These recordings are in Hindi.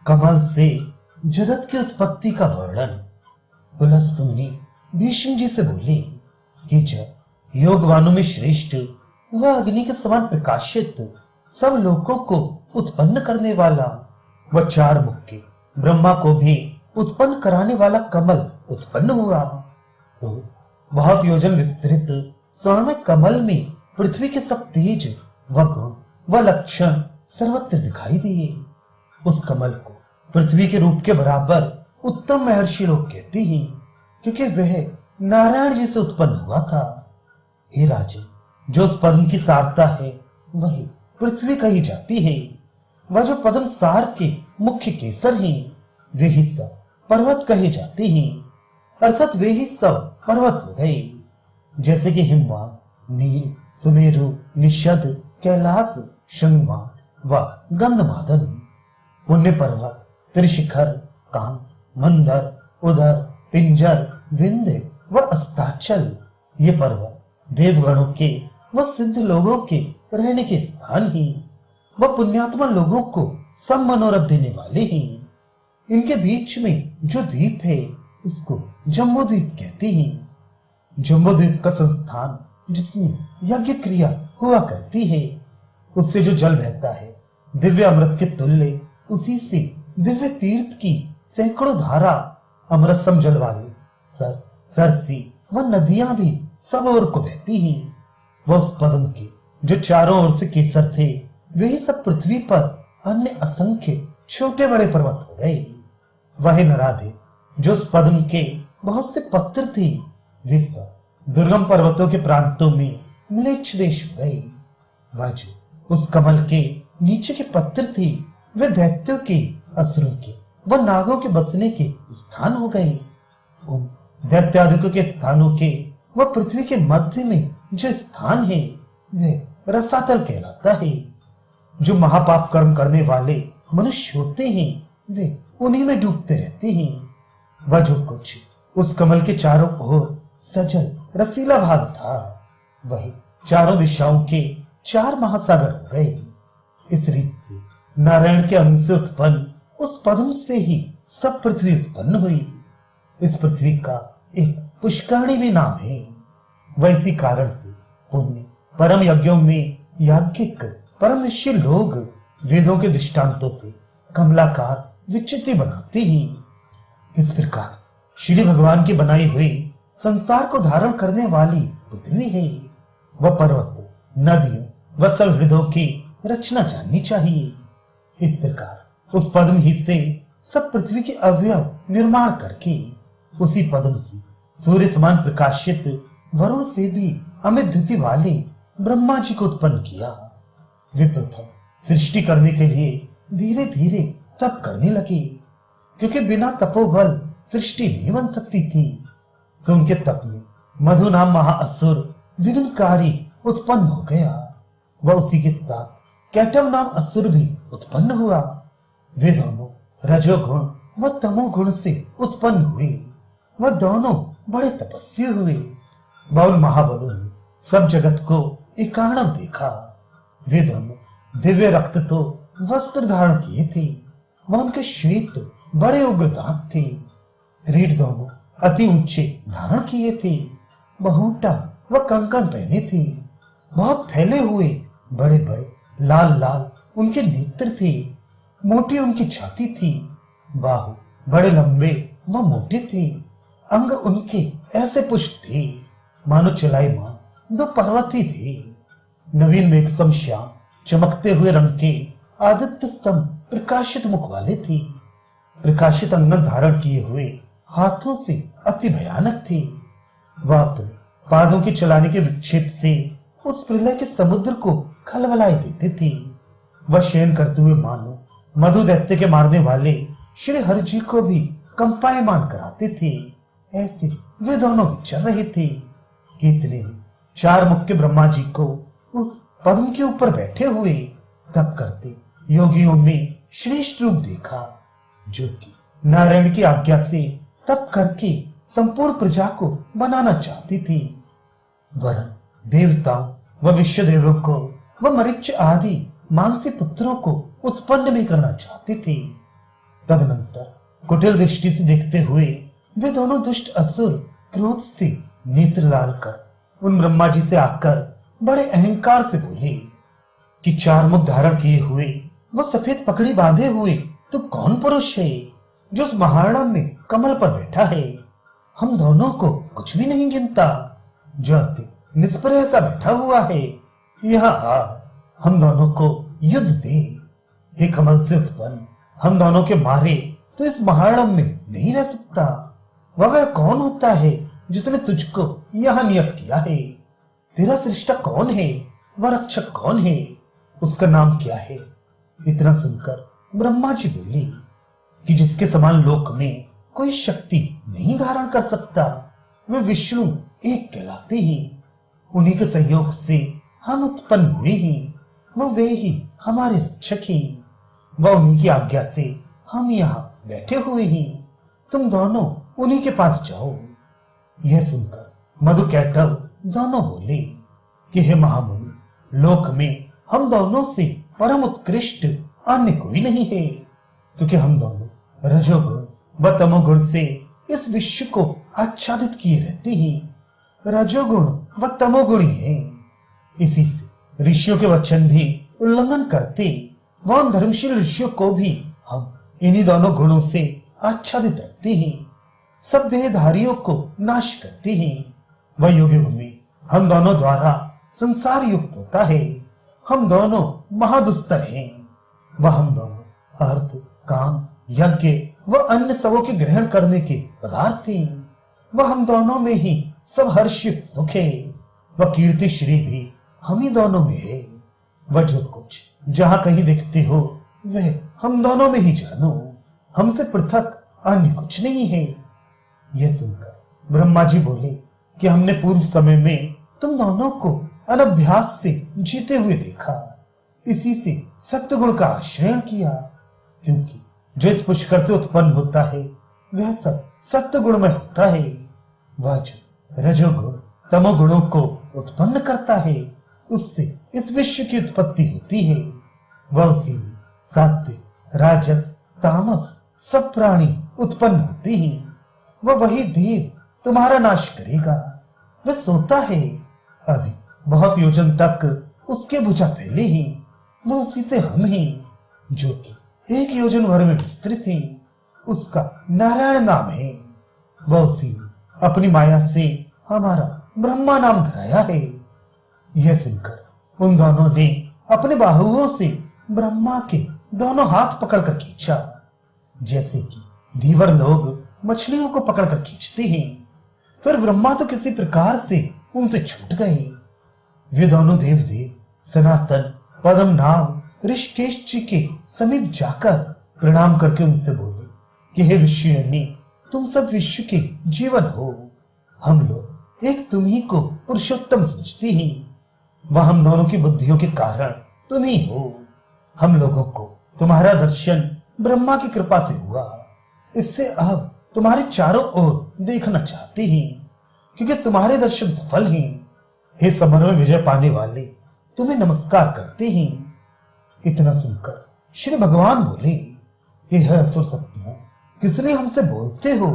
कमल से जगत की उत्पत्ति का वर्णन। पुलस्त मुनि भीष्म जी से बोले कि जब योगवानों में श्रेष्ठ वह अग्नि के समान प्रकाशित सब लोकों को उत्पन्न करने वाला वह चार मुख के ब्रह्मा को भी उत्पन्न कराने वाला कमल उत्पन्न हुआ, तो बहुत योजन विस्तृत स्वर्णमय कमल में पृथ्वी के सब तेज व गुण व लक्षण सर्वत्र दिखाई दिए। उस कमल को पृथ्वी के रूप के बराबर उत्तम महर्षि लोग कहते हैं, क्योंकि वह नारायण जी से उत्पन्न हुआ था। हे राजन, जो उस पद्म की सारता है वही पृथ्वी कही जाती है। वह जो पद्म सार के मुख्य केसर हैं वे ही सब पर्वत कहे जाते हैं, अर्थात वे ही सब पर्वत हो गए, जैसे कि हिमवान, नील, सुमेरु, निषद, कैलाश, शृंगवान व गंधमादन। पुण्य पर्वत, त्रिशिखर, कांत, मंदर, उदर, पिंजर, विंध्य व अस्ताचल, ये पर्वत देवगणों के व सिद्ध लोगों के रहने के स्थान हैं, व पुण्यात्मा लोगों को सब मनोरथ देने वाले हैं। इनके बीच में जो द्वीप है उसको जम्बू द्वीप कहते हैं। जम्बू द्वीप का संस्थान जिसमें यज्ञ क्रिया हुआ करती है, उससे जो जल बहता है दिव्य अमृत के तुल्य, उसी से दिव्य तीर्थ की सैकड़ों धारा अमृत सम जल वाली सरसी व नदियां भी सब ओर को बहती हैं। वह उस पद्म के जो चारों ओर से केसर थे वे ही सब पृथ्वी पर अन्य असंख्य छोटे बड़े पर्वत हो गए। वह नराधे जो उस पद्म के बहुत से पत्र थे वे सब दुर्गम पर्वतों के प्रांतों में म्लेच्छ देश हो गए। वह जो उस कमल के नीचे के पत्र थे वे दैत्यों के, असुरों के व नागों के बसने के स्थान हो गए। उन दैत्यादिकों के स्थानों के व पृथ्वी के मध्य में जो स्थान है वह रसातल कहलाता है। जो महापाप कर्म करने वाले मनुष्य होते हैं वे उन्हीं में डूबते रहते हैं। वह जो कुछ उस कमल के चारों ओर सजल रसीला भाग था वही चारों दिशाओं के चार महासागर हो गए। इस रीत से नारायण के अंश से उत्पन्न उस पद्म से ही सब पृथ्वी उत्पन्न हुई। इस पृथ्वी का एक पुष्करणी भी नाम है। वैसी कारण से पुण्य परम यज्ञों में याज्ञिक परम निश्चय लोग वेदों के दृष्टांतों से कमलाकार विचित्र बनाते हैं। इस प्रकार श्री भगवान की बनाई हुई संसार को धारण करने वाली पृथ्वी है। वह पर्वतों, नदियों व सब हृदयों की रचना जाननी चाहिए। इस प्रकार उस पद्म ही से सब पृथ्वी के अवयव निर्माण करके उसी पद्म से सूर्य समान प्रकाशित वरुण से भी अमित द्युति वाले ब्रह्मा जी को उत्पन्न किया। वे प्रथम सृष्टि करने के लिए धीरे धीरे तप करने लगे, क्योंकि बिना तपोबल सृष्टि नहीं बन सकती थी। सो उनके तप में मधु नाम महाअसुर विघ्नकारी उत्पन्न हो गया। वह उसी के साथ कैटव नाम असुर भी उत्पन्न हुआ। वे दोनों रजोगुण व तमोगुण से उत्पन्न हुए। वह दोनों बड़े तपस्वी हुए। वह उन महाबलों ने सब जगत को एकाणव देखा। वे दोनों दिव्य रक्त तो वस्त्र धारण किए थे। वह उनके श्वेत बड़े उग्र दांत थे। रीढ़ दोनों अति ऊंचे धारण किए थे। बहुटा व कंकन पहने थे। बहुत फैले हुए बड़े बड़े लाल लाल उनके नेत्र थे। मोटी उनकी छाती थी। बाहु बड़े लंबे व मोटे थे। अंग उनके ऐसे पुष्ट थे मानो चलायमान दो पर्वत ही थे। नवीन मेघ सम श्याम चमकते हुए रंग के आदित्य सम प्रकाशित मुख वाले थे। प्रकाशित अंगन धारण किए हुए हाथों से अति भयानक थे। वह अपने पादों के चलाने के विक्षेप से उस प्रलय के समुद्र को खलबलाए देते थे। वह शयन करते हुए मानो मधु दैत्य के मारने वाले श्री हरि जी को भी कंपायमान कराते थे। ऐसे वे दोनों विचर रहे थे कि इतने में चार मुख के ब्रह्मा जी को उस पद्म के ऊपर बैठे हुए तप करते योगियों में श्रेष्ठ रूप देखा, जो कि नारायण की आज्ञा से तप करके संपूर्ण प्रजा को बनाना चाहती थी। वरन देवताओं व विश्व देवों को व मरीच आदि मानसी पुत्रों को उत्पन्न भी करना चाहते थे। तदनंतर कुटिल दृष्टि से देखते हुए वे दोनों दुष्ट असुर क्रोध से नेत्र लाल कर उन ब्रह्मा जी से आकर बड़े अहंकार से बोले कि चार मुख धारण किए हुए वह सफेद पकड़ी बांधे हुए तो कौन पुरुष है जो उस महारणम में कमल पर बैठा है? हम दोनों को कुछ भी नहीं गिनता, जो अति निष्प्रय सा बैठा हुआ है। यहाँ आ, हम दोनों को युद्ध दे। हे कमल से उत्पन्न, हम दोनों के मारे तो इस महारणम में नहीं रह सकता। वह कौन होता है जिसने तुझको यहाँ नियत किया है? तेरा सृष्टा कौन है? वह रक्षक कौन है? उसका नाम क्या है? इतना सुनकर ब्रह्मा जी बोले कि जिसके समान लोक में कोई शक्ति नहीं धारण कर सकता, वे विष्णु एक कहलाते हैं। उन्हीं के सहयोग से हम उत्पन्न हुए हैं। वह वे ही हमारे रक्षक हैं। वह उन्हीं की आज्ञा से हम यहाँ बैठे हुए हैं। तुम दोनों उन्हीं के पास जाओ। यह सुनकर मधुकैटभ दोनों बोले कि हे महामुनि, लोक में हम दोनों से परम उत्कृष्ट अन्य कोई नहीं है, क्योंकि हम दोनों रजोगुण व तमोगुण से इस विश्व को आच्छादित किए रहते हैं। रजोगुण व तमोगुणी हैं। इसी से ऋषियों के वचन भी उल्लंघन करते व धर्मशील ऋषियों को भी हम इन्हीं दोनों गुणों से आच्छादित रखते हैं। सब देहधारियों को नाश करते हैं। वह युग युग में हम दोनों द्वारा संसार युक्त होता है। हम दोनों महादुस्तर हैं। वह हम दोनों अर्थ, काम, यज्ञ व अन्य सबों के ग्रहण करने के पदार्थ हैं। वह हम दोनों में ही सब हर्ष सुख है। वह कीर्ति श्री भी हम ही दोनों में है। वह जो कुछ जहां कहीं देखते हो वह हम दोनों में ही जानो। हमसे पृथक अन्य कुछ नहीं है। यह सुनकर ब्रह्मा जी बोले कि हमने पूर्व समय में तुम दोनों को अनभ्यास से जीते हुए देखा। इसी से सत्वगुण का आश्रय किया, क्योंकि जो इस पुष्कर से उत्पन्न होता है वह सब सत्वगुण में होता है। वह जो रजोगुण तमोगुणों को उत्पन्न करता है उससे इस विश्व की उत्पत्ति होती है। वह उसी में सात्विक, राजस, तामस सब प्राणी उत्पन्न होते हैं। वह वही देव तुम्हारा नाश करेगा। वह सोता है। अभी बहुत योजन तक उसके भुजा फैले हैं। वो उसी से हम हैं, जो कि एक योजन भर में विस्तृत है। उसका नारायण नाम है। वह उसी में अपनी माया से हमारा ब्रह्मा नाम धराया है। यह सुनकर उन दोनों ने अपने बाहुओं से ब्रह्मा के दोनों हाथ पकड़कर खींचा, जैसे कि धीवर लोग मछलियों को पकड़कर खींचते हैं। फिर ब्रह्मा तो किसी प्रकार से उनसे छूट गए। वे दोनों देवदेव सनातन पद्मनाभ ऋषिकेश जी के समीप जाकर प्रणाम करके उनसे बोले कि हे विश्वजननी, तुम सब विश्व के जीवन हो। हम लोग एक तुम ही को पुरुषोत्तम समझते हैं। वह हम दोनों की बुद्धियों के कारण तुम ही हो। हम लोगों को तुम्हारा दर्शन ब्रह्मा की कृपा से हुआ। इससे अब तुम्हारे चारों ओर देखना चाहते हैं, क्योंकि तुम्हारे दर्शन सफल हैं। हे समर में विजय पाने वाले, तुम्हें नमस्कार करते हैं। इतना सुनकर श्री भगवान बोले, हे असुर सत्यों, किसलिए हमसे बोलते हो?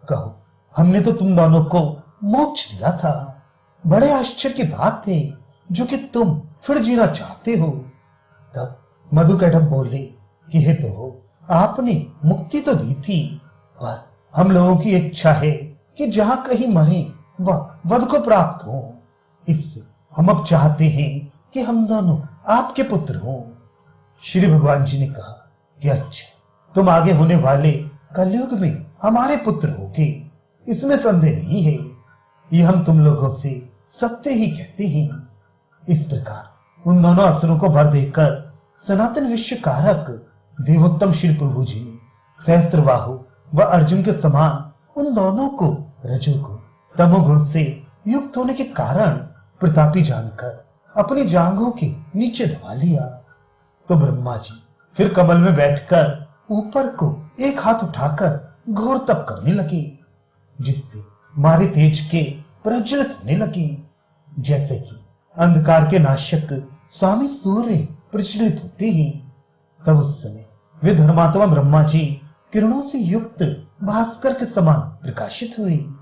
कहो, हमने तो तुम दोनों को मोक्ष दिया था। बड़े आश्चर्य की बात है जो कि तुम फिर जीना चाहते हो। तब मधुकैटभ बोले कि हे प्रभु, आपने मुक्ति तो दी थी, पर हम लोगों की इच्छा है कि जहां कहीं मरे वह वध को प्राप्त हो। इससे हम अब चाहते हैं कि हम दोनों आपके पुत्र हों। श्री भगवान जी ने कहा कि अच्छा, तुम आगे होने वाले कलयुग में हमारे पुत्र होगे, इसमें संदेह नहीं है। ये हम तुम लोगों से सत्य ही कहते हैं। इस प्रकार उन दोनों असुरों को वर देकर सनातन विश्व कारक देवोत्तम श्री प्रभु जी ने सहस्त्रबाहु व अर्जुन के समान उन दोनों को रजोगुण तमोगुण से युक्त होने के कारण प्रतापी जानकर अपनी जांघों के नीचे दबा लिया। तो ब्रह्मा जी फिर कमल में बैठकर ऊपर को एक हाथ उठाकर घोर तप करने लगे, जिससे मारे तेज के प्रज्वलित होने लगे, जैसे कि अंधकार के नाशक स्वामी सूर्य प्रज्वलित होते हैं। तब उस समय वे धर्मात्मा ब्रह्मा जी किरणों से युक्त भास्कर के समान प्रकाशित हुई।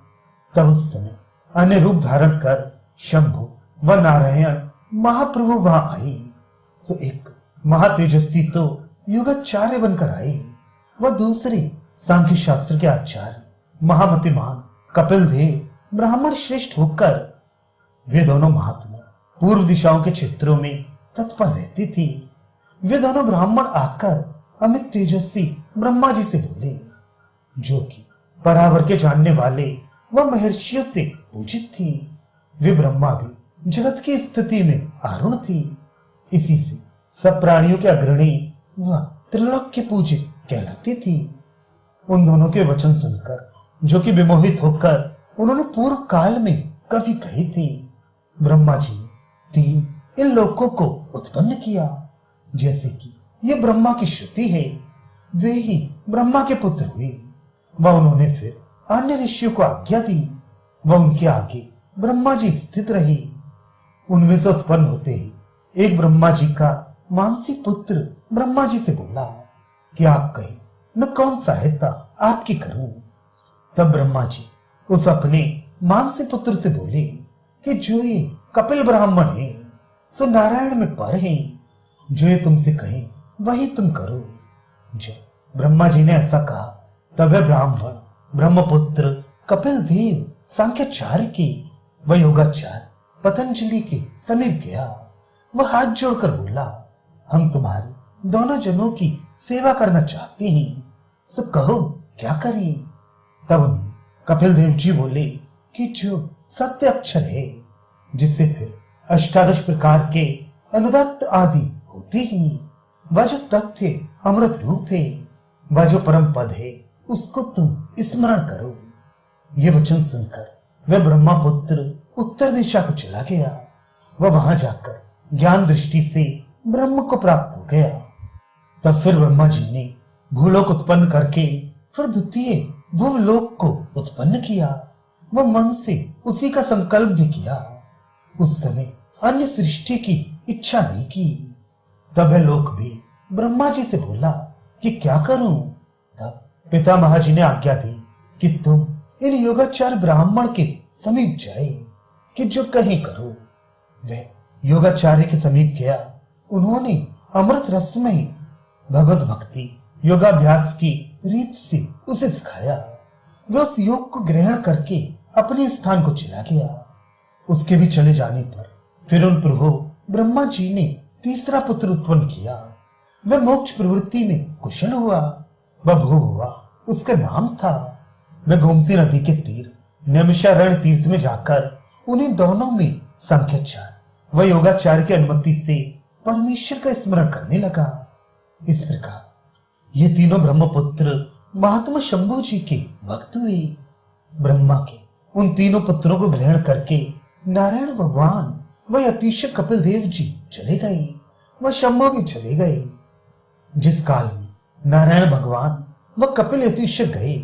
तब उस समय अन्य रूप धारण कर शंभु व नारायण महाप्रभु वहां आई। सो एक महातेजस्वी तो योगाचार्य बनकर आए, वह दूसरे सांख्य शास्त्र के आचार्य महामतिमान कपिल देव ब्राह्मण श्रेष्ठ होकर वे दोनों महात्मा पूर्व दिशाओं के क्षेत्रों में तत्पर रहती थी। वे दोनों ब्राह्मण आकर अमित तेजस्वी ब्रह्मा जी से बोले, जो कि परावर के जानने वाले व महर्षियों से पूजित थी। वे ब्रह्मा भी जगत की स्थिति में आरूढ़ थी। इसी से सब प्राणियों के अग्रणी व त्रिलोक के पूजित कहलाती थी। उन दोनों के वचन सुनकर जो कि विमोहित होकर उन्होंने पूर्व काल में कभी कही थी, ब्रह्मा जी ने तीन इन लोकों को उत्पन्न किया। जैसे कि यह ब्रह्मा की श्रुति है, वे ही ब्रह्मा के पुत्र हुए। वह उन्होंने फिर अन्य ऋषियों को आज्ञा दी, वह उनके आगे ब्रह्मा जी स्थित रहे। उनमें से उत्पन्न होते ही एक ब्रह्मा जी का मानसी पुत्र ब्रह्मा जी से बोला कि आप कहें मैं कौन सहायता आपकी करूं। तब ब्रह्मा जी उस अपने मानसी पुत्र से बोले कि जो ये कपिल ब्राह्मण है सो नारायण में पर है, जो ये तुमसे कहे वही तुम करो। जब ब्रह्मा जी ने ऐसा कहा तब वह ब्राह्मण ब्रह्मपुत्र कपिल देव सांख्याचार्य के व योगाचार्य पतंजलि के समीप गया। वह हाथ जोड़कर बोला, हम तुम्हारे दोनों जनों की सेवा करना चाहते हैं, सो कहो क्या करें। तब कपिल देव जी बोले कि जो सत्य अक्षर है, जिससे फिर अष्टादश प्रकार के अनुदात्त आदि होते ही, वह जो तथ्य अमृत रूप है, वह जो परम पद है, उसको तुम स्मरण करो। ये वचन सुनकर वह ब्रह्मा पुत्र उत्तर दिशा को चला गया। वह वहां जाकर ज्ञान दृष्टि से ब्रह्म को प्राप्त हो गया। तब फिर ब्रह्मा जी ने भूलोक उत्पन्न करके फिर द्वितीय भूलोक को उत्पन्न किया। वह मन से उसी का संकल्प भी किया। उस समय अन्य सृष्टि की इच्छा नहीं की। तब वह लोक भी ब्रह्मा जी से बोला कि क्या करूं। तब पितामह जी ने आज्ञा दी कि तुम इन योगाचार्य ब्राह्मण के समीप जाए कि जो कहे करो। वह योगाचार्य के समीप गया। उन्होंने अमृत रस में भगवत भक्ति योगाभ्यास की रीत से उसे सिखाया। वह उस योग को ग्रहण करके अपने स्थान को चला गया। उसके भी चले जाने पर फिर उन प्रभु ब्रह्मा जी ने तीसरा पुत्र उत्पन्न किया। वह मोक्ष प्रवृत्ति में कुशल हुआ। वह भू हुआ, उसका नाम था। वह गोमती नदी के तीर नैमिषारण्य तीर्थ में जाकर उन्हीं दोनों में सांख्याचार्य व योगाचार्य की अनुमति से परमेश्वर का स्मरण करने लगा। इस प्रकार ये तीनों ब्रह्मपुत्र महात्मा शंभु जी के भक्त हुए। ब्रह्मा के उन तीनों पुत्रों को ग्रहण करके नारायण भगवान व अतिशय कपिल देव जी चले गए। वह शंभु भी चले गए। जिस काल में नारायण भगवान व कपिल अतिशय गए,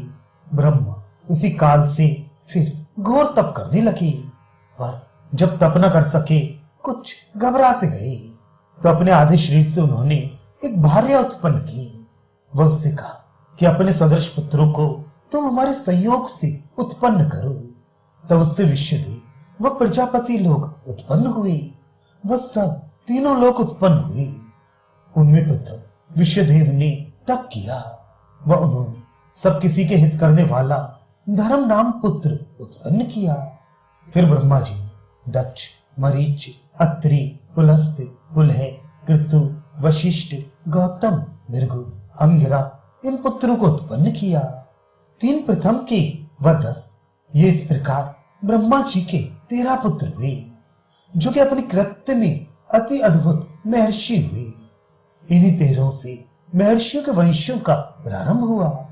ब्रह्मा उसी काल से फिर घोर तप करने लगे। पर जब तप न कर सके, कुछ घबरा से गए, तो अपने आधे शरीर से उन्होंने एक भार्या उत्पन्न की। वह उससे कहा कि अपने सदृश पुत्रों को तुम हमारे संयोग से उत्पन्न करो। तब उससे विश्वदेव व प्रजापति लोग उत्पन्न हुए। वह सब तीनों लोग उत्पन्न हुए। उनमें प्रथम विश्वदेव ने तप किया। वह उन्होंने सब किसी के हित करने वाला धर्म नाम पुत्र उत्पन्न किया। फिर ब्रह्मा जी ने दक्ष, मरीच, अत्रि, पुलस्त्य, पुलह, कृतु, वशिष्ठ, गौतम, भृगु, अंगिरा इन पुत्रों को उत्पन्न किया। तीन प्रथम के व 10। ये इस प्रकार ब्रह्मा जी के 13 पुत्र हुए, जो कि अपने कृत्य में अति अद्भुत महर्षि हुए। इन्हीं 13 से महर्षियों के वंशों का प्रारंभ हुआ।